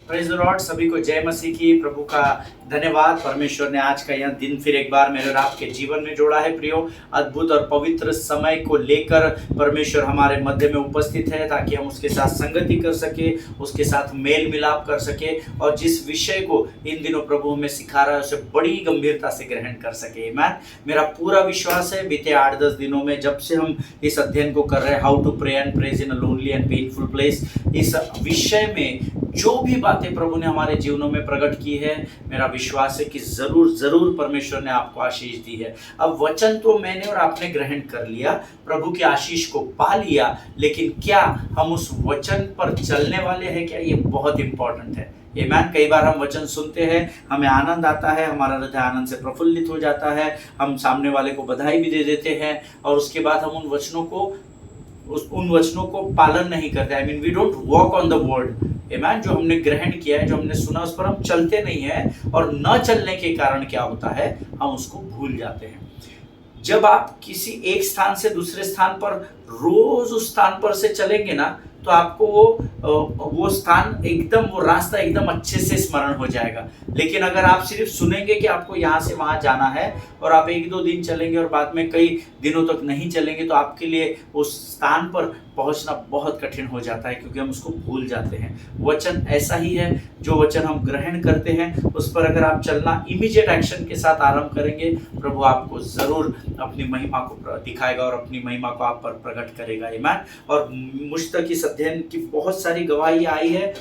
Praise the Lord. सभी को जय मसीह की। प्रभु का धन्यवाद। परमेश्वर ने आज का यह दिन फिर एक बार मेरे और आपके जीवन में जोड़ा है। प्रियो, अद्भुत और पवित्र समय को लेकर परमेश्वर हमारे मध्य में उपस्थित है ताकि हम उसके साथ संगति कर सके, उसके साथ मेल मिलाप कर सके और जिस विषय को इन दिनों प्रभु हमें सिखा रहा है उसे बड़ी गंभीरता से ग्रहण कर सके। आमीन। मेरा पूरा विश्वास है बीते 8-10 दिनों में जब से हम इस अध्ययन को कर रहे हैं, how to pray and praise in a lonely and painful place, इस विषय में जो भी बातें प्रभु ने हमारे जीवनों में प्रकट की है, मेरा विश्वास है कि जरूर जरूर परमेश्वर ने आपको आशीष दी है। अब वचन तो मैंने और आपने ग्रहण कर लिया, प्रभु की आशीष को पा लिया, लेकिन क्या हम उस वचन पर चलने वाले हैं? क्या ये बहुत इंपॉर्टेंट है। आमीन। कई बार हम वचन सुनते हैं, हमें आनंद आता है, हमारा हृदय आनंद से प्रफुल्लित हो जाता है, हम सामने वाले को बधाई भी दे देते हैं और उसके बाद हम उन वचनों को पालन नहीं करते। I mean we don't walk on the word. आमीन। जो हमने ग्रहण किया है, जो हमने सुना, उस पर हम चलते नहीं हैं और न चलने के कारण क्या होता है, हम उसको भूल जाते हैं। जब आप किसी एक स्थान से दूसरे स्थान पर रोज उस स्थान पर से चलेंगे ना, तो आपको वो स्थान एकदम, वो रास्ता एकदम अच्छे से स्मरण हो जाएगा। लेकिन अगर आप सिर्फ सुनेंगे कि आपको यहाँ से वहाँ जाना है और आप 1-2 दिन चलेंगे और बाद में कई दिनों तक नहीं चलेंगे, तो आपके लिए उस स्थान पर पहुंचना बहुत कठिन हो जाता है, क्योंकि हम उसको भूल जाते हैं। वचन ऐसा ही है, जो वचन हम ग्रहण करते हैं उस पर अगर आप चलना इमीडिएट एक्शन के साथ आरंभ करेंगे, प्रभु आपको जरूर अपनी महिमा को दिखाएगा और अपनी महिमा को आप पर प्रकट करेगा। आमीन। और मुझ तक इस अध्ययन की बहुत सारी गवाही आई है,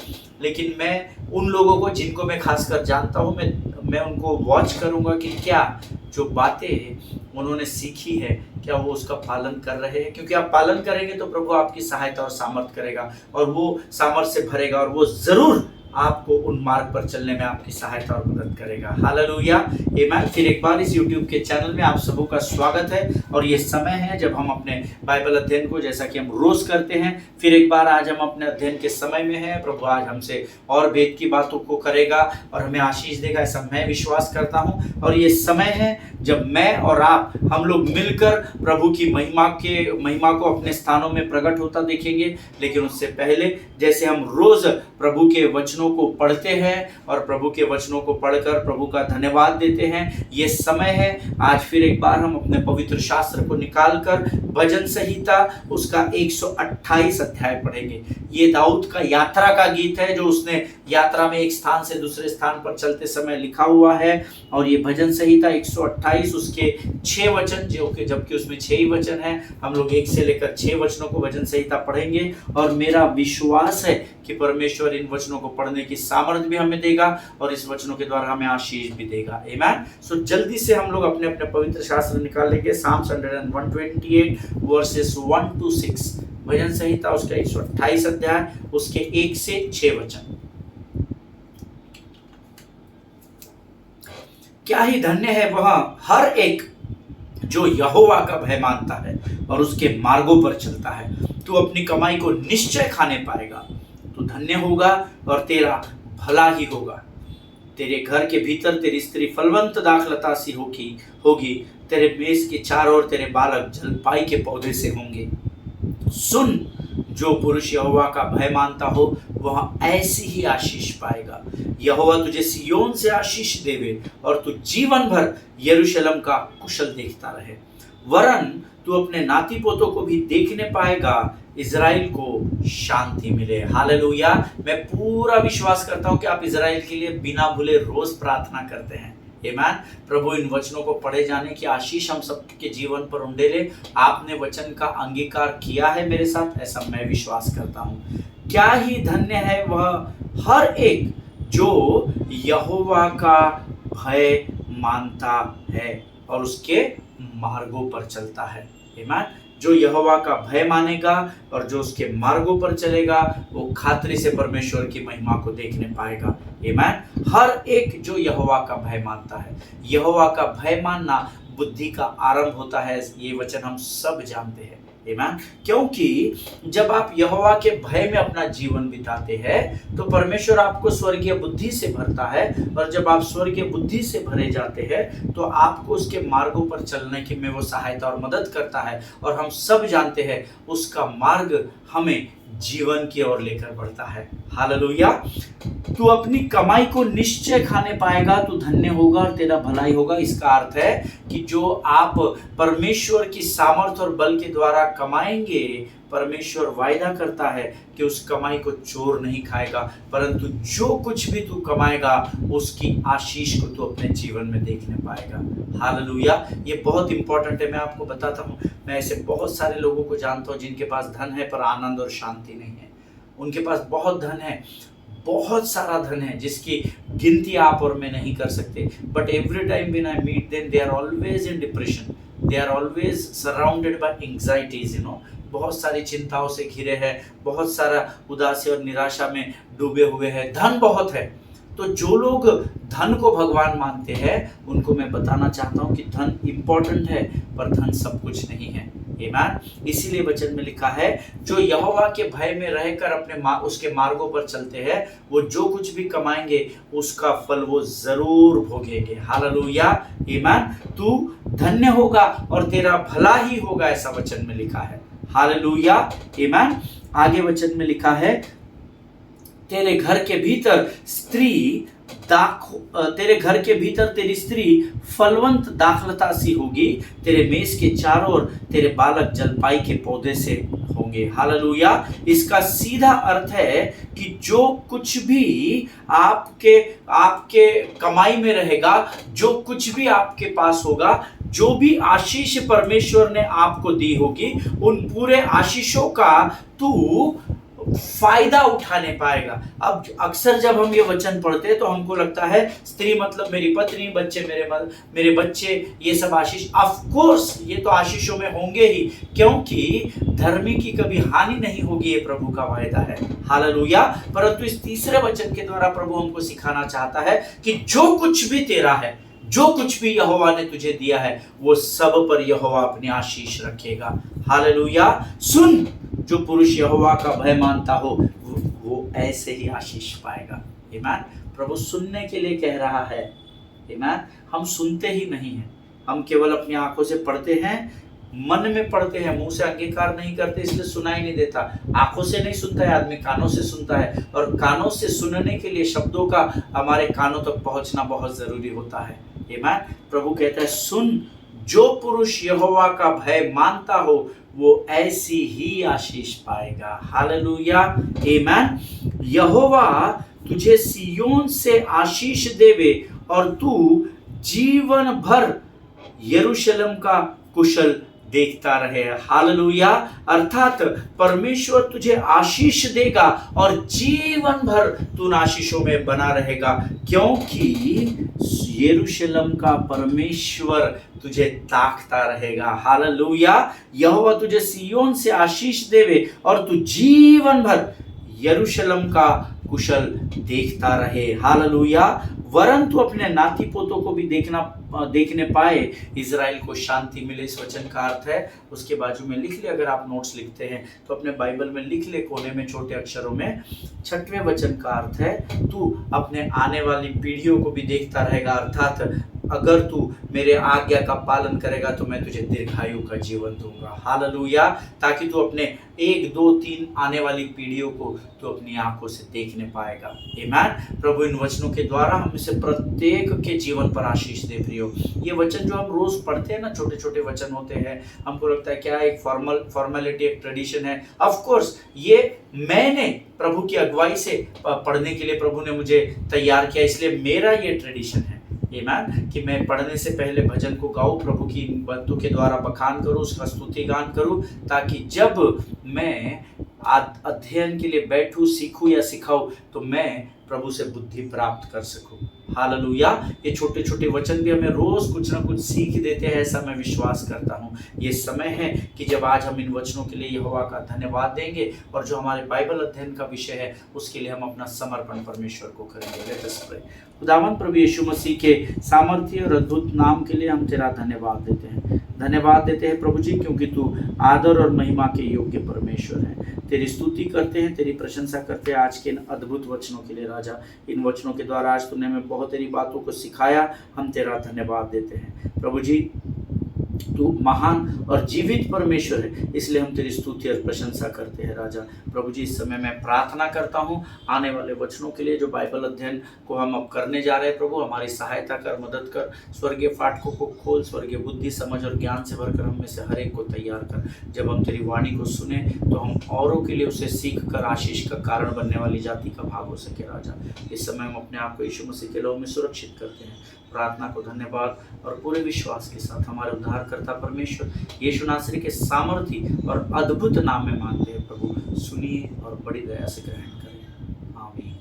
लेकिन मैं उन लोगों को जिनको मैं खासकर जानता हूँ, मैं उनको वॉच करूंगा कि क्या जो बातें उन्होंने सीखी है, क्या वो उसका पालन कर रहे हैं। क्योंकि आप पालन करेंगे तो प्रभु आपकी सहायता और सामर्थ करेगा और वो सामर्थ से भरेगा और वो जरूर आपको उन मार्ग पर चलने में आपकी सहायता और मदद करेगा। हालेलुया। आमीन। फिर एक बार इस YouTube के चैनल में आप सबों का स्वागत है और ये समय है जब हम अपने बाइबल अध्ययन को, जैसा कि हम रोज करते हैं, फिर एक बार आज हम अपने अध्ययन के समय में हैं। प्रभु आज हमसे और वेद की बातों को करेगा और हमें आशीष देगा, ऐसा मैं विश्वास करता हूँ। और ये समय है जब मैं और आप, हम लोग मिलकर प्रभु की महिमा को अपने स्थानों में प्रकट होता देखेंगे। लेकिन उससे पहले, जैसे हम रोज प्रभु के वचनों को पढ़ते हैं और प्रभु के वचनों को पढ़कर प्रभु का धन्यवाद देते हैं, ये समय है आज फिर एक बार हम अपने पवित्र शास्त्र को निकालकर भजन संहिता उसका 128 अध्याय पढ़ेंगे। ये दाऊद का यात्रा का गीत है, जो उसने यात्रा में एक स्थान से दूसरे स्थान पर चलते समय लिखा हुआ है। और ये भजन संहिता 128 उसके 6 वचन, जबकि उसमें 6 ही वचन हैं, हम लोग 1 से लेकर 6 वचनों को भजन संहिता पढ़ेंगे। और मेरा विश्वास है कि परमेश्वर इन वचनों को पढ़ने की सामर्थ्य भी हमें देगा और इस वचनों के द्वारा हमें आशीष भी देगा। आमीन। सो जल्दी से हम लोग अपने अपने पवित्र शास्त्र निकाल लेंगे। साम्स 128 वर्सेस 1 to 6, भजन संहिता उसका 128 अध्याय, उसके 1 से 6 वचन। क्या ही धन्य है वह हर एक जो यहोवा का भय मानता है और उसके मार्गों पर चलता है। तू अपनी कमाई को निश्चय खाने पाएगा, तू धन्य होगा और तेरा भला ही होगा। तेरे घर के भीतर तेरी स्त्री फलवंत दाखलता सी होगी, तेरे मेज के चारों ओर तेरे बालक जलपाई के पौधे से होंगे। सुन, जो पुरुष यहोवा का भय मानता हो वह ऐसी ही आशीष पाएगा। यहोवा तुझे सिय्योन से आशीष देवे और तू जीवन भर यरूशलेम का कुशल देखता रहे। वरन तू अपने नाती पोतों को भी देखने पाएगा, इज़राइल को शांति मिले। हालेलुया। मैं पूरा विश्वास करता हूं कि आप इज़राइल के लिए बिना भूले रोज प्रार्थना करते हैं। आमीन। प्रभु इन वचनों को पढ़े जाने की आशीष हम सबके जीवन पर उंडेले। आपने वचन का अंगीकार किया है मेरे साथ, ऐसा मैं विश्वास करता हूँ। क्या ही धन्य है वह हर एक जो यहोवा का भय मानता है और उसके मार्गों पर चलता है। आमीन। जो यहोवा का भय मानेगा और जो उसके मार्गों पर चलेगा, वो खातरी से परमेश्वर की महिमा को देखने पाएगा। आमीन। हर एक जो यहोवा का भय मानता है, यहोवा का भय मानना बुद्धि का आरंभ होता है, ये वचन हम सब जानते हैं। आमीन। क्योंकि जब आप यहोवा के भय में अपना जीवन बिताते हैं तो परमेश्वर आपको स्वर्गीय बुद्धि से भरता है, और जब आप स्वर्गीय बुद्धि से भरे जाते हैं तो आपको उसके मार्गों पर चलने में वो सहायता और मदद करता है। और हम सब जानते हैं उसका मार्ग हमें जीवन की ओर लेकर बढ़ता है। हालेलुया। तू अपनी कमाई को निश्चय खाने पाएगा, तू धन्य होगा और तेरा भलाई होगा। इसका अर्थ है कि जो आप परमेश्वर की सामर्थ और बल के द्वारा कमाएंगे, परमेश्वर वायदा करता है कि उस कमाई को चोर नहीं खाएगा, परंतु जो कुछ भी तू कमाएगा उसकी आशीष को तू अपने जीवन में देखने पाएगा। हालेलुया। ये बहुत इंपॉर्टेंट है। मैं आपको बताता हूँ, मैं ऐसे बहुत सारे लोगों को जानता हूँ जिनके पास धन है पर आनंद और शांति नहीं है। उनके पास बहुत धन है, बहुत सारा धन है जिसकी गिनती आप और मैं नहीं कर सकते, but every time when I meet them they are always in depression, they are always surrounded by anxieties, बहुत सारी चिंताओं से घिरे हैं, बहुत सारा उदासी और निराशा में डूबे हुए हैं। धन बहुत है। तो जो लोग धन को भगवान मानते हैं उनको मैं बताना चाहता हूं कि धन इंपॉर्टेंट है पर धन सब कुछ नहीं है। आमीन। इसीलिए वचन में लिखा है, जो यहोवा के भय में रहकर अपने उसके मार्गों पर चलते हैं, वो जो कुछ भी कमाएंगे उसका फल वो जरूर भोगेंगे। हालेलुया। आमीन। तू धन्य होगा और तेरा भला ही होगा, ऐसा वचन में लिखा है। हालेलुया। आमीन। आगे वचन में लिखा है, तेरे घर के भीतर तेरी स्त्री फलवंत दाखलता सी होगी, तेरे मेज के चारों ओर तेरे बालक जलपाई के पौधे से होंगे। हालेलुया। इसका सीधा अर्थ है कि जो कुछ भी आपके कमाई में रहेगा, जो कुछ भी आपके पास होगा, जो भी आशीष परमेश्वर ने आपको दी होगी, उन पूरे आशीषों का तू फायदा उठाने पाएगा। अब अक्सर जब हम ये वचन पढ़ते हैं तो हमको लगता है स्त्री मतलब मेरी पत्नी, बच्चे मेरे बच्चे, ये सब आशीष। ऑफ कोर्स ये तो आशीषों में होंगे ही, क्योंकि धर्मी की कभी हानि नहीं होगी, ये प्रभु का वायदा है। हालेलुया। परंतु इस तीसरे वचन के द्वारा प्रभु हमको सिखाना चाहता है कि जो कुछ भी तेरा है, जो कुछ भी यहोवा ने तुझे दिया है, वो सब पर यहोवा अपनी आशीष रखेगा। हालेलुया। सुन, जो पुरुष यहोवा का भय मानता हो वो ऐसे ही आशीष पाएगा। आमीन। प्रभु सुनने के लिए कह रहा है। आमीन। हम सुनते ही नहीं हैं, हम केवल अपनी आंखों से पढ़ते हैं, मन में पढ़ते हैं, मुंह से अंगीकार नहीं करते, इसलिए सुनाई नहीं देता। आंखों से नहीं सुनता है आदमी, कानों से सुनता है, और कानों से सुनने के लिए शब्दों का हमारे कानों तक पहुंचना बहुत जरूरी होता है। आमीन। प्रभु कहता है, सुन, जो पुरुष यहोवा का भय मानता हो वो ऐसी ही आशीष पाएगा। हालेलुया। आमीन। यहोवा तुझे सियोन से आशीष देवे और तू जीवन भर यरूशलेम का कुशल देखता रहे। हालेलुया। अर्थात परमेश्वर तुझे आशीष देगा और जीवन भर तू उन आशीषों में बना रहेगा, क्योंकि यरूशलेम का परमेश्वर तुझे ताकता रहेगा। हालेलुया। यहोवा तुझे सियोन से आशीष देवे और तू जीवन भर यरूशलेम का कुशल देखता रहे। हालेलुया। वरन तू अपने नाती पोतों को भी देखने पाए, इजराइल को शांति मिले। इस वचन का अर्थ है, उसके बाजू में लिख ले, अगर आप नोट्स लिखते हैं तो अपने बाइबल में लिख ले, कोने में छोटे अक्षरों में। 6वें वचन का अर्थ है, तू अपने आने वाली पीढ़ियों को भी देखता रहेगा। अर्थात अगर तू मेरे आज्ञा का पालन करेगा तो मैं तुझे दीर्घायु का जीवन दूंगा। हालेलुया। ताकि तू अपने 1, 2, 3 आने वाली पीढ़ियों को तू अपनी आंखों से देखने पाएगा। आमीन। प्रभु इन वचनों के द्वारा हम से प्रत्येक के जीवन पर आशीष दे। प्रियो, ये वचन जो हम रोज पढ़ते हैं ना, छोटे छोटे वचन होते हैं, हमको लगता है क्या एक फॉर्मेलिटी, एक ट्रेडिशन है। ऑफ कोर्स ये मैंने प्रभु की अगुवाई से पढ़ने के लिए प्रभु ने मुझे तैयार किया, इसलिए मेरा ये ट्रेडिशन है। आमीन। कि मैं पढ़ने से पहले भजन को गाऊं, प्रभु की बातों के द्वारा बखान करूं, उसका स्तुति गान करूं, ताकि जब मैं अध्ययन के लिए बैठूं, सीखूं या सिखाऊं तो मैं प्रभु से बुद्धि प्राप्त कर सकूं। हालेलुया। ये छोटे छोटे वचन भी हमें रोज कुछ ना कुछ सीख देते हैं, ऐसा मैं विश्वास करता हूँ। ये समय है कि जब आज हम इन वचनों के लिए यहोवा का धन्यवाद देंगे और जो हमारे बाइबल अध्ययन का विषय है उसके लिए हम अपना समर्पण परमेश्वर को करेंगे। Let us pray. खुदावंद प्रभु यीशु मसीह के सामर्थ्य और अद्भुत नाम के लिए हम तेरा धन्यवाद देते हैं। धन्यवाद देते हैं प्रभु जी, क्योंकि तू आदर और महिमा के योग्य परमेश्वर है। तेरी स्तुति करते हैं, तेरी प्रशंसा करते हैं आज के इन अद्भुत वचनों के लिए। राजा, इन वचनों के द्वारा आज तूने हमें बहुत तेरी बातों को सिखाया, हम तेरा धन्यवाद देते हैं। प्रभु जी, तू महान और जीवित परमेश्वर है, इसलिए हम तेरी स्तुति और प्रशंसा करते हैं राजा। प्रभु जी, इस समय मैं प्रार्थना करता हूँ आने वाले वचनों के लिए, जो बाइबल अध्ययन को हम अब करने जा रहे हैं। प्रभु हमारी सहायता कर, मदद कर, स्वर्गीय फाटकों को खोल, स्वर्गीय बुद्धि, समझ और ज्ञान से भरकर हम में से हर एक को तैयार कर। जब हम तेरी वाणी को सुने तो हम औरों के लिए उसे सीख कर आशीष का कारण बनने वाली जाति का भाग हो सके राजा। इस समय हम अपने आप को यीशु मसीह के लहू में सुरक्षित करते हैं। प्रार्थना को धन्यवाद और पूरे विश्वास के साथ हमारे उद्धारकर्ता परमेश्वर यीशु नासरी के सामर्थी और अद्भुत नाम में मांगते हैं। प्रभु सुनिए और बड़ी दया से ग्रहण करें, आमीन।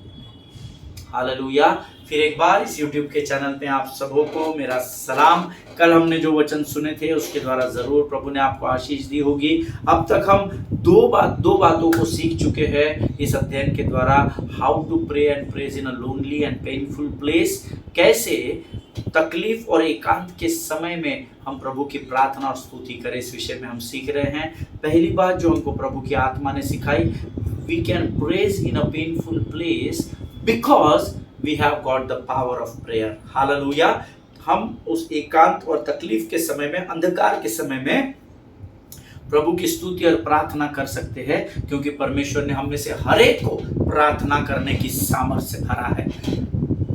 हालेलुया। फिर एक बार इस YouTube के चैनल पे आप सबों को मेरा सलाम। कल हमने जो वचन सुने थे उसके द्वारा जरूर प्रभु ने आपको आशीष दी होगी। अब तक हम दो बातों को सीख चुके हैं इस अध्ययन के द्वारा। How to pray and praise in a lonely and painful place, कैसे तकलीफ और एकांत के समय में हम प्रभु की प्रार्थना और स्तुति करें, इस विषय में हम सीख रहे हैं। पहली बात जो हमको प्रभु की आत्मा ने सिखाई, we can praise in a painful place because we have got the power of prayer. हालेलुया। हम उस एकांत और तकलीफ के समय में, अंधकार के समय में प्रभु की स्तुति और प्रार्थना कर सकते हैं, क्योंकि परमेश्वर ने हम में से हर एक को प्रार्थना करने की सामर्थ्य से भरा है।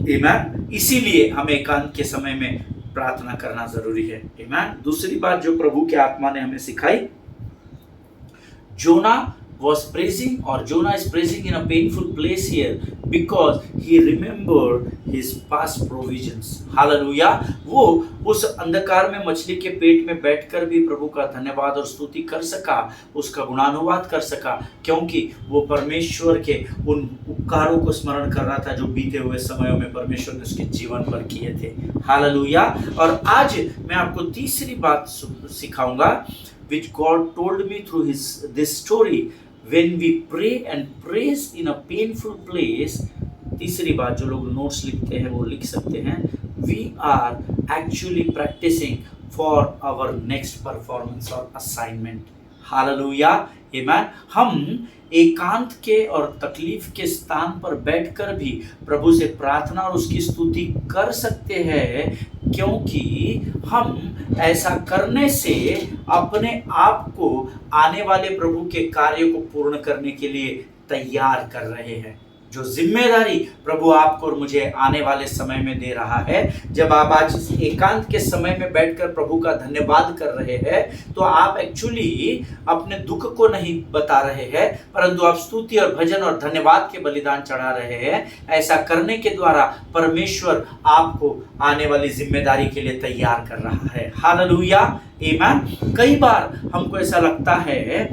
आमीन। इसीलिए हमें एकांत के समय में प्रार्थना करना जरूरी है। आमीन। दूसरी बात जो प्रभु की आत्मा ने हमें सिखाई, जोना was praising, or Jonah is praising in a painful place here because he remembered his past provisions. Hallelujah. वो उस अंधकार में मछली के पेट में बैठकर भी प्रभु का धन्यवाद और स्तुति कर सका, उसका गुणानुवाद कर सका, क्योंकि वो परमेश्वर के उन उपकारों को स्मरण कर रहा था जो बीते हुए समयों में परमेश्वर ने उसके जीवन पर किए थे। हालेलुया। और आज मैं आपको तीसरी बात सिखाऊंगा, which God told me through this story. When we pray and praise in a painful place, तीसरी बात जो लोग नोट्स लिखते हैं वो लिख सकते हैं, we are actually practicing for our next performance or assignment. Hallelujah. Amen. हम एकांत के और तकलीफ के स्थान पर बैठकर भी प्रभु से प्रार्थना और उसकी स्तुति कर सकते हैं, क्योंकि हम ऐसा करने से अपने आप को आने वाले प्रभु के कार्य को पूर्ण करने के लिए तैयार कर रहे हैं। जो जिम्मेदारी प्रभु आपको और मुझे आने वाले समय में दे रहा है, जब आप आज इस एकांत के समय में बैठकर प्रभु का धन्यवाद कर रहे हैं, तो आप एक्चुअली अपने दुख को नहीं बता रहे हैं, परंतु आप स्तुति और भजन और धन्यवाद के बलिदान चढ़ा रहे हैं। ऐसा करने के द्वारा परमेश्वर आपको आने वाली जिम्मेदारी के लिए तैयार कर रहा है। हालेलुया। आमीन। कई बार हमको ऐसा लगता है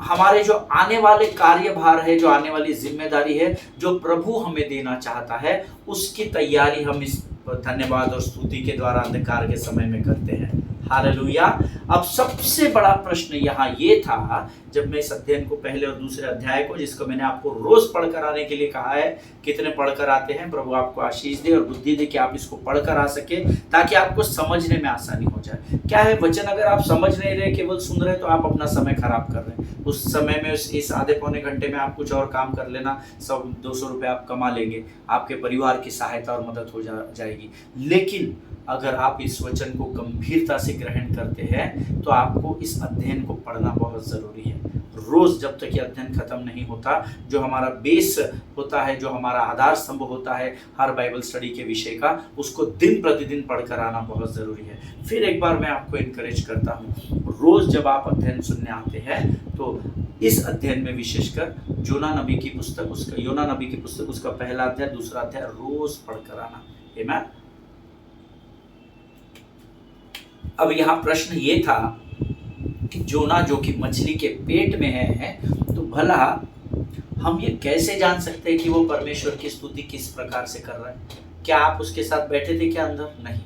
हमारे जो आने वाले कार्यभार है, जो आने वाली जिम्मेदारी है, जो प्रभु हमें देना चाहता है, उसकी तैयारी हम इस धन्यवाद और स्तुति के द्वारा अंधकार के समय में करते हैं। हालेलुया। अब सबसे बड़ा प्रश्न यहाँ ये था, जब मैं इस अध्ययन को, पहले और दूसरे अध्याय को, जिसको मैंने आपको रोज पढ़कर आने के लिए कहा है, कितने पढ़कर आते हैं? प्रभु आपको आशीष दे और बुद्धि दे कि आप इसको पढ़कर आ सके, ताकि आपको समझने में आसानी हो जाए। क्या है वचन, अगर आप समझ नहीं रहे, केवल सुन रहे, तो आप अपना समय खराब कर रहे हैं। उस समय में, इस आधे पौने घंटे में आप कुछ और काम कर लेना, 100-200 रुपये आप कमा लेंगे, आपके परिवार की सहायता और मदद हो जाएगी। लेकिन अगर आप इस वचन को गंभीरता से ग्रहण करते हैं, तो आपको इस अध्ययन को पढ़ना बहुत ज़रूरी है। रोज़ जब तक ये अध्ययन खत्म नहीं होता, जो हमारा बेस होता है, जो हमारा आधार स्तंभ होता है हर बाइबल स्टडी के विषय का, उसको दिन प्रतिदिन पढ़कर आना बहुत ज़रूरी है। फिर एक बार मैं आपको इनकरेज करता हूँ, रोज़ जब आप अध्ययन सुनने आते हैं, तो इस अध्ययन में विशेषकर योना नबी की पुस्तक, उसका पहला अध्याय, दूसरा अध्याय रोज़ पढ़कर आना। आमीन। अब यहाँ प्रश्न ये था कि जोना जो कि मछली के पेट में है, तो भला हम ये कैसे जान सकते हैं कि वो परमेश्वर की स्तुति किस प्रकार से कर रहा है? क्या आप उसके साथ बैठे थे क्या अंदर? नहीं।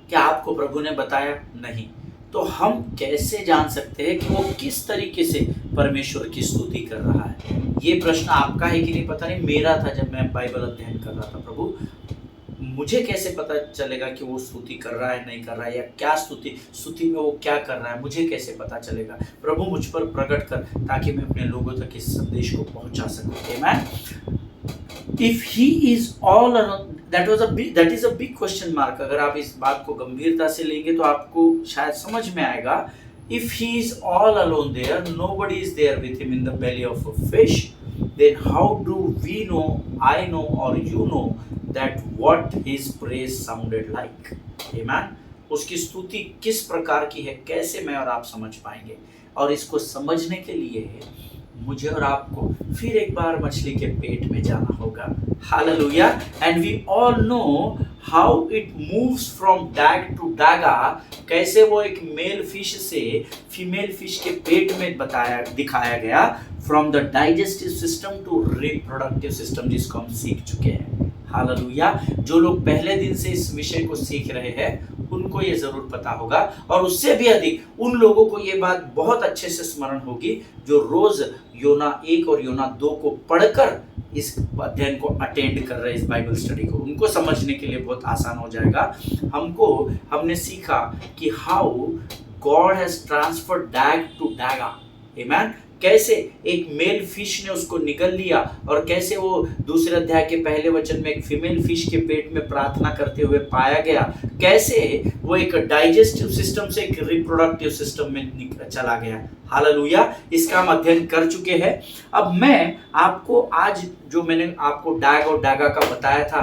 क्या आपको प्रभु ने बताया? नहीं। तो हम कैसे जान सकते हैं कि वो किस तरीके से परमेश्वर की स्तुति कर रहा है? ये प्रश्न आपका है कि नहीं पता नहीं, मेरा था जब मैं बाइबल अध्ययन कर रहा था। प्रभु मुझे कैसे पता चलेगा कि वो स्तुति कर रहा है, नहीं कर रहा है, या क्या स्तुति में वो क्या कर रहा है, मुझे कैसे पता चलेगा? प्रभु मुझ पर प्रकट कर, ताकि मैं अपने लोगों तक इस संदेश को पहुंचा सकूं। आमीन। If he is all that is a big question mark. अगर आप इस बात को गंभीरता से लेंगे तो आपको शायद समझ में आएगा, if he is all alone there, nobody is there with him in the belly of a fish, then how do we know, I know or you know that what his praise sounded like? Amen. उसकी स्तुति किस प्रकार की है, कैसे मैं और आप समझ पाएंगे? और इसको समझने के लिए मुझे और आपको फिर एक बार मछली के पेट में जाना होगा। Hallelujah. And we all know how it moves from Dag to Daga, कैसे वो एक मेल फिश से फीमेल फिश के पेट में दिखाया गया, from the digestive system to reproductive system, जिसको हम सीख चुके हैं। हालेलुया। जो लोग पहले दिन से इस विषय को सीख रहे हैं उनको ये जरूर पता होगा, और उससे भी अधिक उन लोगों को ये बात बहुत अच्छे से स्मरण होगी जो रोज योना 1 और योना 2 को पढ़कर इस अध्ययन को अटेंड कर रहे हैं, इस बाइबल स्टडी को। उनको समझने के लिए बहुत आसान हो जाएगा। हमने सीखा कि how God has transferred Dag to Daga. Amen. कैसे एक मेल फिश ने उसको निगल लिया, और कैसे वो दूसरे अध्याय के पहले वचन में एक फीमेल फिश के पेट में प्रार्थना करते हुए पाया गया, कैसे वो एक डाइजेस्टिव सिस्टम से एक रिप्रोडक्टिव सिस्टम में चला गया। हालेलुया। इसका हम अध्ययन कर चुके हैं। अब मैं आपको आज जो मैंने आपको डैग और डैगा का बताया था,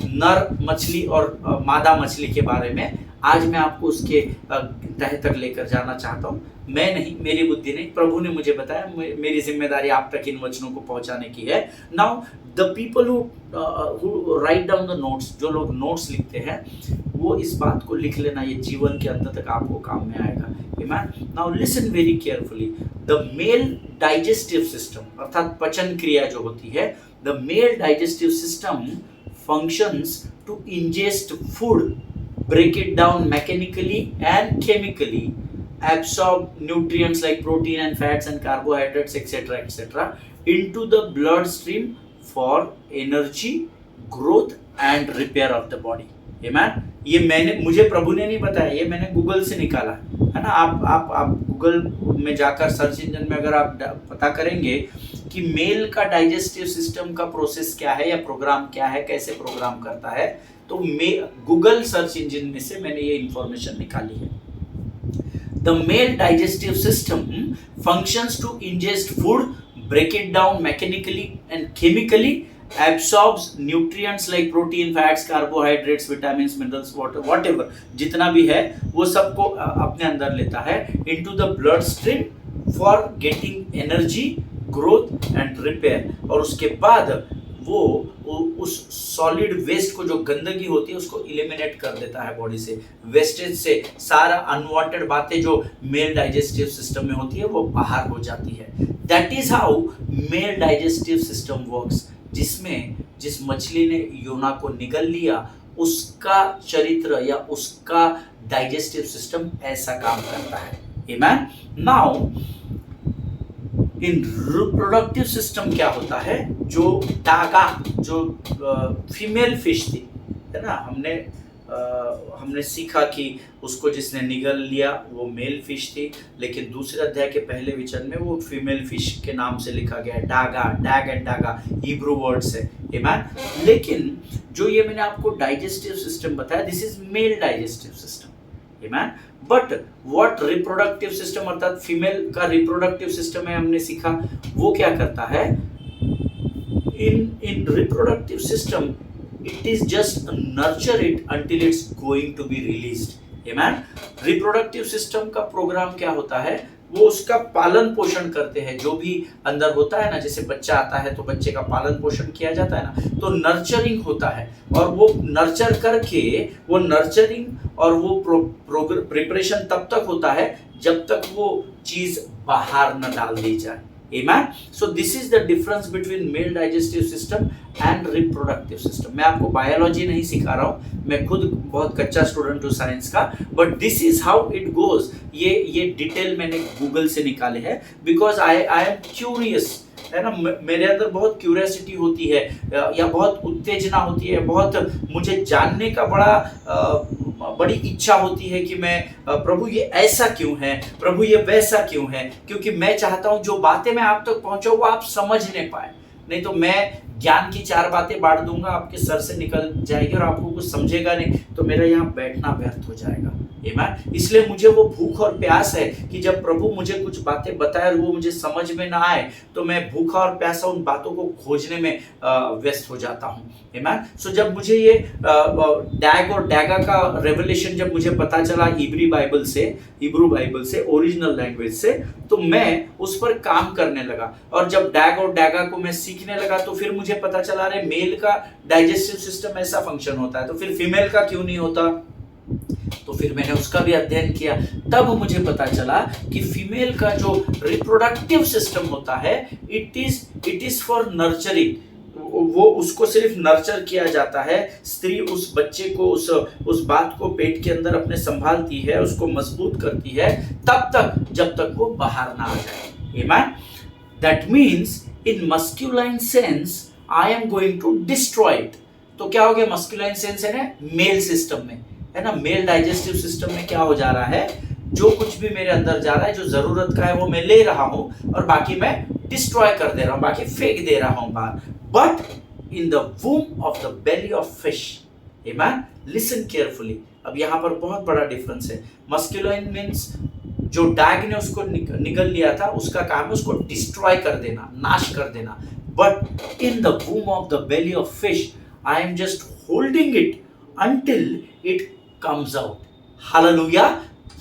नर मछली और मादा मछली के बारे में, आज मैं आपको उसके तह तक लेकर जाना चाहता हूँ। मैं नहीं, मेरी बुद्धि नहीं, प्रभु ने मुझे बताया। मेरी जिम्मेदारी आप तक इन वचनों को पहुंचाने की है। Now the people who write down the notes, जो लोग नोट्स लिखते हैं वो इस बात को लिख लेना, ये जीवन के अंत तक आपको काम में आएगा। Amen. Now listen very carefully. The male digestive system, अर्थात पचन क्रिया जो होती है, the male digestive system functions to ingest food, break it down mechanically and chemically, absorb nutrients like protein and fats and carbohydrates etc into the bloodstream for energy, growth and repair of the body. Amen. ये मुझे प्रभु ने नहीं बताया, ये मैंने Google से निकाला है ना। आप गूगल में जाकर सर्च इंजन में अगर आप पता करेंगे कि मेल का डाइजेस्टिव सिस्टम का प्रोसेस क्या है या प्रोग्राम क्या है, कैसे प्रोग्राम करता है, तो गूगल सर्च इंजन में से मैंने ये इंफॉर्मेशन निकाली है। The male digestive system functions to ingest food, break it down mechanically and chemically, absorbs nutrients like protein, fats, carbohydrates, vitamins, minerals, water, whatever जितना भी है वो सबको अपने अंदर लेता है into the bloodstream for getting energy, growth and repair। और उसके बाद वो उस सॉलिड वेस्ट को, जो गंदगी होती है, उसको इलिमिनेट कर देता है बॉडी से। वेस्टेज से सारा अनवांटेड बातें जो मेल डाइजेस्टिव सिस्टम में होती है वो बाहर हो जाती है। That is how male digestive system works. जिस मछली ने योना को निगल लिया, उसका चरित्र या उसका डाइजेस्टिव सिस्टम ऐसा काम करता है। आमेन। नाउ इन रिप्रोडक्टिव सिस्टम क्या होता है, जो डागा, जो फीमेल फिश थी, है ना, हमने सीखा कि उसको जिसने निगल लिया वो मेल फिश थी, लेकिन दूसरे अध्याय के पहले वचन में वो फीमेल फिश के नाम से लिखा गया है, Daga, डैग and Daga, Hebrew words है। आमेन। लेकिन जो ये मैंने आपको डाइजेस्टिव सिस्टम बताया, this is male digestive system. Amen. But what reproductive system, अर्थात फीमेल का रिप्रोडक्टिव सिस्टम है, हमने सीखा वो क्या करता है। इन reproductive system it is just nurture it until it's going to be released. Amen. Reproductive system का प्रोग्राम क्या होता है, वो उसका पालन पोषण करते हैं। जो भी अंदर होता है ना, जैसे बच्चा आता है तो बच्चे का पालन पोषण किया जाता है ना, तो नर्चरिंग होता है। और वो नर्चर करके, वो नर्चरिंग और वो प्रिपरेशन तब तक होता है जब तक वो चीज बाहर न डाल दी जाए। Amen. So this is the difference between male digestive system and reproductive system. मैं आपको बायोलॉजी नहीं सिखा रहा हूँ, मैं खुद बहुत कच्चा स्टूडेंट हूँ साइंस का, but this is how it goes. ये डिटेल मैंने गूगल से निकाले हैं, बिकॉज आई एम क्यूरियस, है ना। मेरे अंदर बहुत क्यूरियोसिटी होती है या बहुत उत्तेजना होती है, बहुत मुझे जानने का बड़ी इच्छा होती है कि मैं प्रभु ये ऐसा क्यों है, प्रभु ये वैसा क्यों है, क्योंकि मैं चाहता हूं जो बातें मैं आप तक पहुंचाऊं वो आप समझ नहीं पाए। नहीं तो मैं ज्ञान की 4 बातें बांट दूंगा, आपके सर से निकल जाएगी और आपको कुछ समझेगा नहीं, तो मेरा यहाँ बैठना व्यर्थ हो जाएगा। आमीन। इसलिए मुझे वो भूख और प्यास है कि जब प्रभु मुझे कुछ बातें बताए और वो मुझे समझ में ना आए, तो मैं भूखा और प्यासा उन बातों को खोजने में व्यस्त हो जाता हूँ। आमीन। सो जब मुझे ये डैग और डैगा का रेवलेशन जब मुझे पता चला हिब्रू बाइबल से, ओरिजिनल लैंग्वेज से, तो मैं उस पर काम करने लगा। और जब डैग और डैगा को मैं सीखने लगा तो फिर मुझे पता चला रे मेल का डाइजेस्टिव सिस्टम ऐसा फंक्शन होता है, तो फिर फीमेल का क्यों नहीं होता? तो फिर मैंने उसका भी अध्ययन किया। तब मुझे पता चला कि फीमेल का जो रिप्रोडक्टिव सिस्टम होता है, इट इज फॉर नर्चरिंग। वो उसको सिर्फ नर्चर किया जाता है। स्त्री उस बच्चे को उस बात को पेट के अंदर अपने संभालती है, उसको मजबूत करती है तब तक जब तक वो बाहर ना आ जाए। आमीन। That means in masculine sense I am going to destroy it. तो क्या हो गया? मस्कुलाइन सेंस है ना, मेल सिस्टम में है ना, मेल डाइजेस्टिव सिस्टम में क्या हो जा रहा है? जो कुछ भी मेरे अंदर जा रहा है, जो जरूरत का है वो मैं ले रहा हूं और बाकी मैं डिस्ट्रॉय कर दे रहा हूं, बाकी फेंक दे रहा हूं बाहर। But in the वूम of the belly of fish, आमीन, लिसन केयरफुली। अब यहां पर बहुत बड़ा डिफरेंस है। मस्कुलाइन मींस जो डैग ने उसको निगल लिया था, उसका काम है उसको डिस्ट्रॉय कर देना, नाश कर देना। But in the वूम of the belly of fish I am just holding it until it comes out. Hallelujah.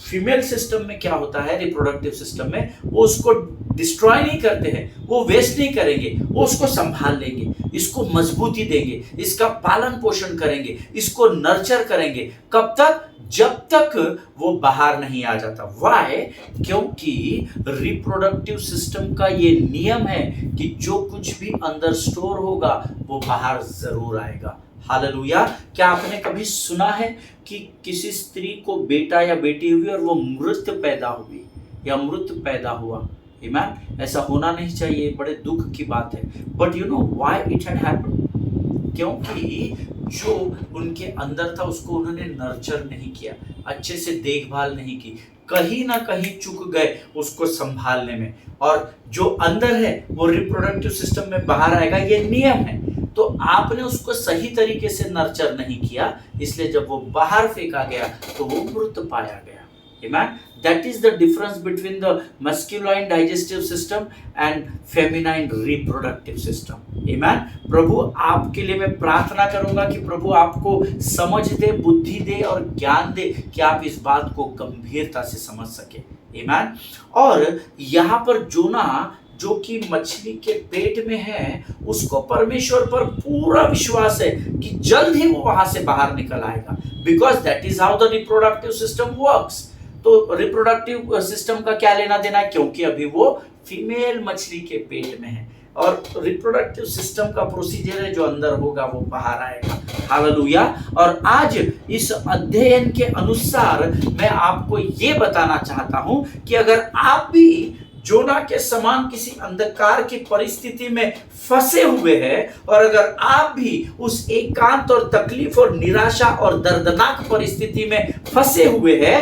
Female system में क्या होता है? रिप्रोडक्टिव सिस्टम में वो उसको डिस्ट्रॉय नहीं करते हैं, वो वेस्ट नहीं करेंगे, वो उसको संभाल लेंगे, इसको मजबूती देंगे, इसका पालन पोषण करेंगे, इसको नर्चर करेंगे। कब तक? जब तक वो बाहर नहीं आ जाता। व्हाई? क्योंकि रिप्रोडक्टिव सिस्टम का ये नियम है कि जो कुछ भी अंदर स्टोर होगा वो बाहर जरूर आएगा। हालेलुया। क्या आपने कभी सुना है कि किसी स्त्री को बेटा या बेटी हुई और वो मृत पैदा हुई या मृत पैदा हुआ? आमीन। ऐसा होना नहीं चाहिए, बड़े दुख की बात है। But you know why it had happened? क्योंकि जो उनके अंदर था उसको उन्होंने नर्चर नहीं किया, अच्छे से देखभाल नहीं की, कहीं ना कहीं चूक गए उसको संभालने में। और जो अंदर है वो रिप्रोडक्टिव सिस्टम में बाहर आएगा, ये नियम है। तो आपने उसको सही तरीके से नर्चर नहीं किया, इसलिए जब वो बाहर फेंका गया तो वो मृत पाया गया। Amen? That is the difference between the masculine digestive system and feminine reproductive system. Amen? प्रभु आपके लिए मैं प्रार्थना करूंगा कि प्रभु आपको समझ दे, बुद्धि दे और ज्ञान दे कि आप इस बात को गंभीरता से समझ सके। Amen? और यहाँ पर जोना जो कि मछली के पेट में है, उसको परमेश्वर पर पूरा विश्वास है कि जल्द ही वो वहां से बाहर निकल आएगा। Because that is how the reproductive system works. तो रिप्रोडक्टिव सिस्टम का क्या लेना देना है? क्योंकि अभी वो फीमेल मछली के पेट में है और रिप्रोडक्टिव सिस्टम का प्रोसीजर है, जो अंदर होगा वो बाहर आएगा। हालेलुया। और आज इस अध्ययन के अनुसार मैं आपको ये बताना चाहता हूं कि अगर आप भी जोना के समान किसी अंधकार की परिस्थिति में फंसे हुए हैं और अगर आप भी उस एकांत और तकलीफ और निराशा और दर्दनाक परिस्थिति में फंसे हुए हैं,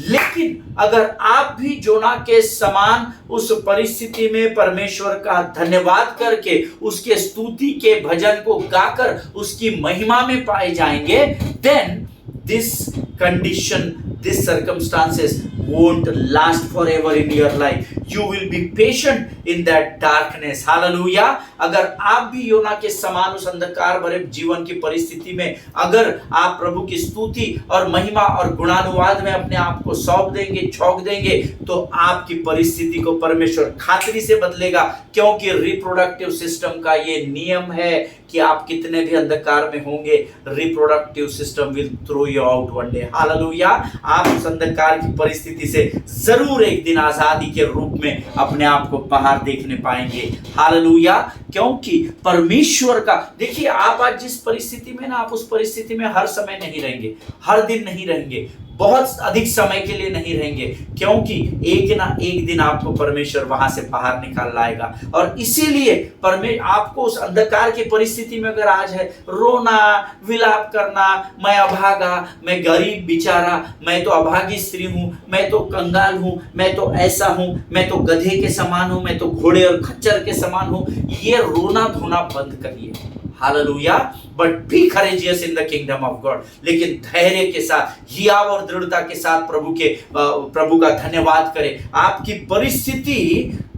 लेकिन अगर आप भी जोना के समान उस परिस्थिति में परमेश्वर का धन्यवाद करके उसके स्तुति के भजन को गाकर उसकी महिमा में पाए जाएंगे, then this condition, this circumstances won't last forever in your life. You will be patient in that darkness. Hallelujah. अगर आप भी योना के समान उस अंधकार भरे जीवन की परिस्थिति में अगर आप प्रभु की स्तुति और महिमा और गुणानुवाद में अपने आप को सौंप देंगे, झोंक देंगे, तो आपकी परिस्थिति को परमेश्वर खातरी से बदलेगा। क्योंकि रिप्रोडक्टिव सिस्टम का ये नियम है कि आप कितने भी अंधकार में होंगे, reproductive system will throw you out one day. हालेलुया। आप उस अंधकार की परिस्थिति से जरूर एक दिन आजादी के रूप में अपने आप को बाहर देखने पाएंगे। हालेलुया। क्योंकि परमेश्वर का, देखिए आप आज जिस परिस्थिति में ना, आप उस परिस्थिति में हर समय नहीं रहेंगे, हर दिन नहीं रहेंगे, बहुत अधिक समय के लिए नहीं रहेंगे, क्योंकि एक ना एक दिन आपको परमेश्वर वहां से बाहर निकाल लाएगा। और इसीलिए परमेश्वर आपको उस अंधकार की परिस्थिति में अगर आज है रोना, विलाप करना, मैं अभागा, मैं गरीब बेचारा, मैं तो अभागी स्त्री हूं, मैं तो कंगाल हूं, मैं तो ऐसा हूं, मैं तो गधे के समान हूं, मैं तो घोड़े और खच्चर के समान हूं, ये रोना धोना बंद करिए। Hallelujah. But be courageous in the kingdom of God. लेकिन धैर्य के साथ, हियाव और दृढ़ता के साथ प्रभु का धन्यवाद करें। आपकी परिस्थिति,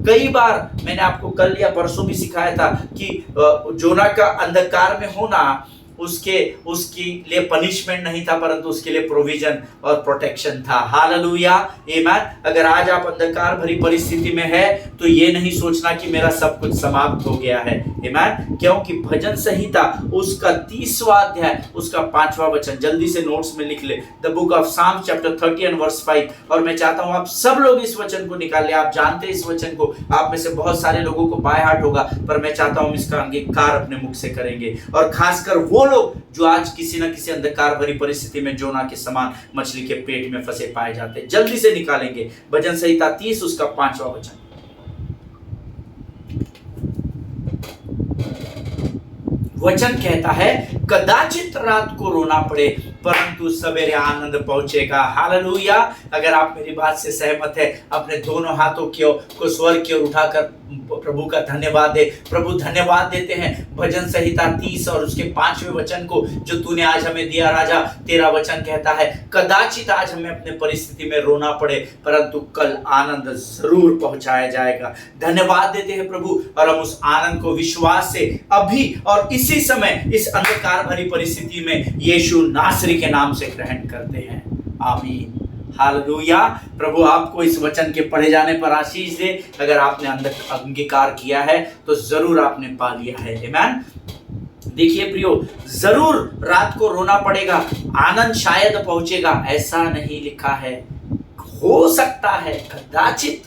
कई बार मैंने आपको कल या परसों भी सिखाया था कि जोना का अंधकार में होना उसके लिए पनिशमेंट नहीं था, परंतु उसके लिए प्रोविजन और प्रोटेक्शन था। हालेलुया, आमीन। अगर आज आप अंधकार भरी परिस्थिति में है तो ये नहीं सोचना कि मेरा सब कुछ समाप्त हो गया है, आमीन। क्योंकि भजन संहिता उसका 30वां अध्याय उसका 5वां वचन, जल्दी से नोट्स में लिख ले, द बुक ऑफ साम चैप्टर 30 एंड वर्स 5। और मैं चाहता हूं आप सब लोग इस वचन को निकाल ले। आप जानते हैं इस वचन को, आप में से बहुत सारे लोगों को बाय हार्ट होगा, पर मैं चाहता हूं इसका अंगीकार अपने मुख से करेंगे। और खासकर वो लोग जो आज किसी न किसी अंधकार भरी परिस्थिति में जोना के समान मछली के पेट में फंसे पाए जाते हैं, जल्दी से निकालेंगे। भजन संहिता 30 उसका 5वां वचन। वचन कहता है, कदाचित रात को रोना पड़े परंतु सवेरे आनंद पहुंचेगा। हालेलुया। अगर आप मेरी बात से सहमत है, अपने दोनों हाथों को स्वर्ग की ओर उठाकर प्रभु का धन्यवाद दे। प्रभु धन्यवाद देते हैं भजन संहिता 30 और उसके 5वें वचन को जो तूने आज हमें दिया राजा। तेरा वचन कहता है, कदाचित आज हमें अपने परिस्थिति में रोना पड़े परंतु कल आनंद जरूर पहुंचाया जाएगा। धन्यवाद देते हैं प्रभु, और हम उस आनंद को विश्वास से अभी और इसी समय इस अंधकार भरी परिस्थिति में यीशु नासरी के नाम से ग्रहण करते हैं। आमीन। हालेलुया। प्रभु आपको इस वचन के पढ़े जाने पर आशीष दे। अगर आपने अंगीकार किया है तो जरूर आपने पा लिया है, आमीन। देखिए प्रियो, जरूर रात को रोना पड़ेगा, आनंद शायद पहुंचेगा, ऐसा नहीं लिखा है। हो सकता है कदाचित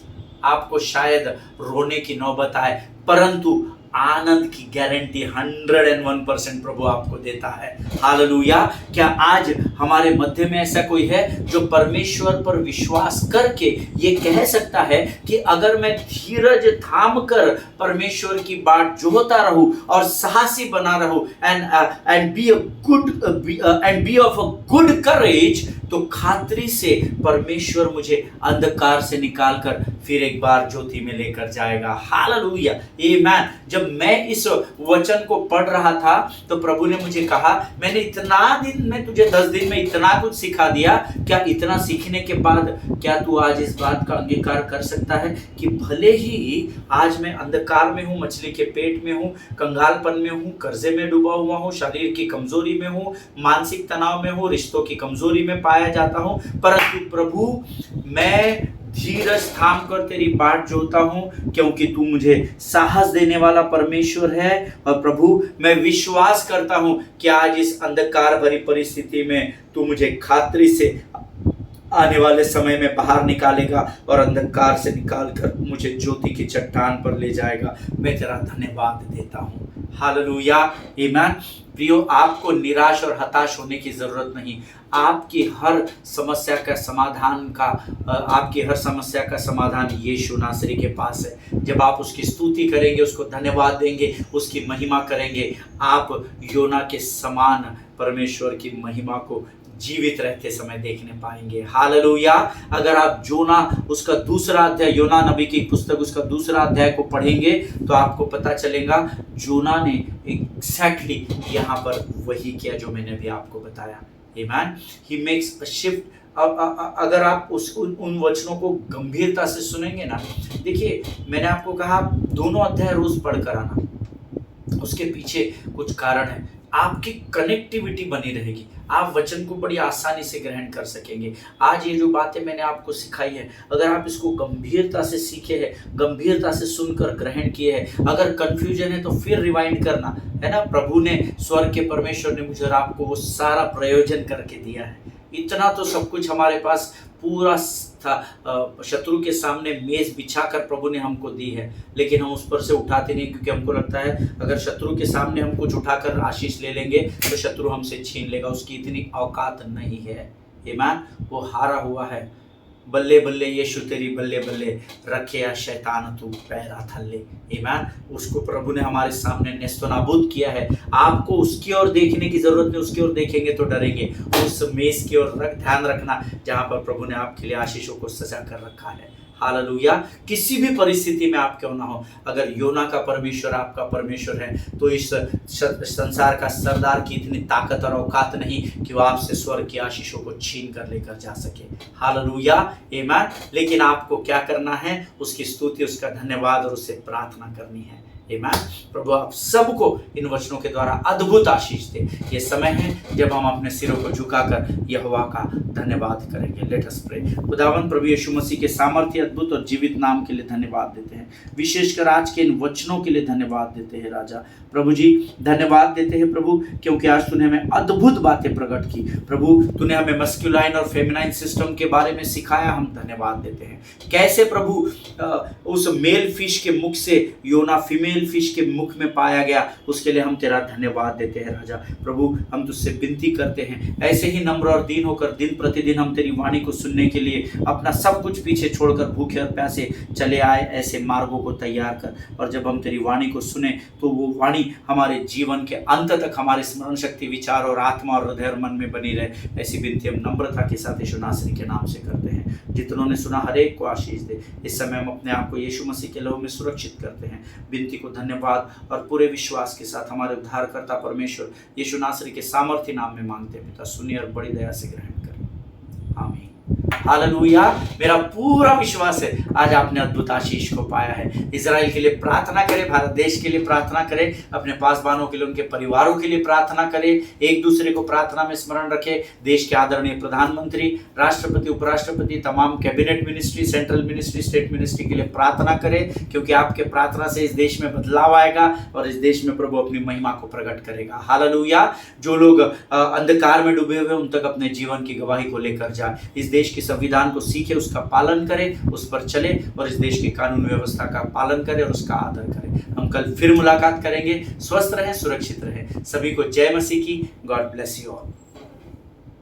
आपको शायद रोने की नौबत आए, परंतु आनंद की गारंटी 101% प्रभु आपको देता है। हालेलुया। क्या आज हमारे मध्य में ऐसा कोई है जो परमेश्वर पर विश्वास करके ये कह सकता है कि अगर मैं धीरज थाम कर परमेश्वर की बाट जोहता रहूं और साहसी बना रहूं and be of a good courage, तो खातरी से परमेश्वर मुझे अंधकार से निकालकर फिर एक बार ज्योति में लेकर जाएगा। हालेलुया, आमीन। जब मैं इस वचन को पढ़ रहा था तो प्रभु ने मुझे कहा, मैंने इतना दिन में तुझे 10 दिन में इतना कुछ सिखा दिया, क्या इतना सीखने के बाद क्या तू आज इस बात का अंगीकार कर सकता है कि भले ही आज मैं अंधकार में हूं, मछली के पेट में हूं, कंगालपन में हूं, कर्जे में डूबा हुआ हूं, शरीर की कमजोरी में हूं, मानसिक तनाव में हूं, रिश्तों की कमजोरी में पाया जाता हूं, परंतु प्रभु मैं धीरज थाम कर तेरी बाट जोता हूं, क्योंकि तू मुझे साहस देने वाला परमेश्वर है। और प्रभु मैं विश्वास करता हूं कि आज इस अंधकार भरी परिस्थिति में तू मुझे खातरी से आने वाले समय में बाहर निकालेगा और अंधकार से निकालकर मुझे ज्योति की चट्टान पर ले जाएगा। मैं तेरा धन्यवाद देता हूं। हालेलुया, आमीन। प्रियो, आपको निराश और हताश होने की जरूरत नहीं। आपकी हर समस्या का समाधान यीशु नासरी के पास है। जब आप उसकी स्तुति करेंगे, उसको धन्यवाद देंगे, उसकी महिमा करेंगे, आप योना के समान परमेश्वर की महिमा को जीवित रहते समय देखने पाएंगे। हालेलुया। अगर आप उसका दूसरा अध्याय, योना नबी की पुस्तक उसका दूसरा अध्याय को पढ़ेंगे तो आपको पता चलेगा जोना ने एग्जैक्टली यहाँ पर वही किया जो मैंने भी आपको बताया। आमीन। He makes a shift. अगर आप उन वचनों को गंभीरता से सुनेंगे ना, देखिए मैंने आपको कहा दोनों अध्याय रोज पढ़कर आना, उसके पीछे कुछ कारण है। आपकी कनेक्टिविटी बनी रहेगी, आप वचन को बड़ी आसानी से ग्रहण कर सकेंगे। आज ये जो बातें मैंने आपको सिखाई है, अगर आप इसको गंभीरता से सीखे हैं, गंभीरता से सुनकर ग्रहण किए हैं, अगर कंफ्यूजन है तो फिर रिवाइंड करना है ना। प्रभु ने, स्वर्ग के परमेश्वर ने मुझे और आपको वो सारा प्रयोजन करके दिया है। इतना तो सब कुछ हमारे पास पूरा था, शत्रु के सामने मेज बिछाकर प्रभु ने हमको दी है, लेकिन हम उस पर से उठाते नहीं, क्योंकि हमको लगता है अगर शत्रु के सामने हम कुछ उठाकर आशीष ले लेंगे तो शत्रु हमसे छीन लेगा। उसकी इतनी औकात नहीं है। ईमान, वो हारा हुआ है। बल्ले बल्ले यीशु तेरी बल्ले बल्ले, रखे या शैतान तू पैरा थल्ले। ईमान, उसको प्रभु ने हमारे सामने नेस्तो नाबूद किया है। आपको उसकी ओर देखने की जरूरत नहीं, उसकी ओर देखेंगे तो डरेंगे। उस मेज की ओर ध्यान रखना जहां पर प्रभु ने आपके लिए आशीषों को सजा कर रखा है। हालेलुया। किसी भी परिस्थिति में आप क्यों ना हो, अगर योना का परमेश्वर आपका परमेश्वर है तो इस संसार का सरदार की इतनी ताकत और औकात नहीं कि वो आपसे स्वर्ग की आशीषों को छीन कर लेकर जा सके। हालेलुया, आमीन। लेकिन आपको क्या करना है? उसकी स्तुति, उसका धन्यवाद और उससे प्रार्थना करनी है। आमीन। प्रभु आप सबको इन वचनों के द्वारा अद्भुत आशीष दे। ये समय है जब हम अपने सिरों को झुकाकर यहोवा का धन्यवाद करेंगे। Let us pray. खुदावंद प्रभु यीशु मसीह के सामर्थ्य, अद्भुत और जीवित नाम के लिए धन्यवाद देते हैं। विशेषकर आज के इन वचनों के लिए धन्यवाद देते हैं राजा। प्रभु जी धन्यवाद देते हैं प्रभु, क्योंकि आज तूने हमें अद्भुत बातें प्रकट की। प्रभु तूने हमें मस्कुलाइन और फेमिनाइन सिस्टम के बारे में सिखाया, हम धन्यवाद देते हैं। कैसे प्रभु उस मेल फिश के मुख से योना फीमेल फिश के मुख में पाया गया, उसके लिए हम तेरा धन्यवाद देते हैं राजा। प्रभु हम तुझसे विनती करते हैं, ऐसे ही नम्र और दीन होकर दिन प्रतिदिन हम तेरी वाणी को सुनने के लिए अपना सब कुछ पीछे छोड़कर भूखे और प्यासे चले आए। ऐसे मार्गों को तैयार कर, और जब हम तेरी वाणी को सुने तो वो वाणी हमारे जीवन के अंत तक हमारे स्मरण शक्ति, विचार और आत्मा और हृदय और मन में बनी रहे। ऐसी विनती हम नम्रता के साथ यीशु नासरी के नाम से करते हैं। जितनों ने सुना हर एक को आशीष दे। इस समय हम अपने आप को यीशु मसीह के लहू में सुरक्षित करते हैं। विनती को धन्यवाद और पूरे विश्वास के साथ हमारे उद्धारकर्ता परमेश्वर यीशु नासरी के सामर्थ्य नाम में मांगते हैं। पिता सुनिए और बड़ी दया से ग्रहण करें। आमीन। हालेलुया। मेरा पूरा विश्वास है आज आपने अद्भुत आशीष को पाया है। इजराइल के लिए प्रार्थना करें, भारत देश के लिए प्रार्थना करें, अपने पासवानों के लिए, उनके परिवारों के लिए प्रार्थना करें। एक दूसरे को प्रार्थना में स्मरण रखें। देश के आदरणीय प्रधानमंत्री, राष्ट्रपति, उपराष्ट्रपति, तमाम cabinet ministry, central ministry, state ministry के लिए प्रार्थना करें, क्योंकि आपके प्रार्थना से इस देश में बदलाव आएगा और इस देश में प्रभु अपनी महिमा को प्रकट करेगा। हालेलुया। जो लोग अंधकार में डूबे हुए उन तक अपने जीवन की गवाही को लेकर जाए। इस देश के संविधान को सीखे, उसका पालन करें, उस पर चले और इस देश की कानून व्यवस्था का पालन करें और उसका आदर करें। हम कल फिर मुलाकात करेंगे। स्वस्थ रहें, सुरक्षित रहें। सभी को जय मसीह की। God bless you all.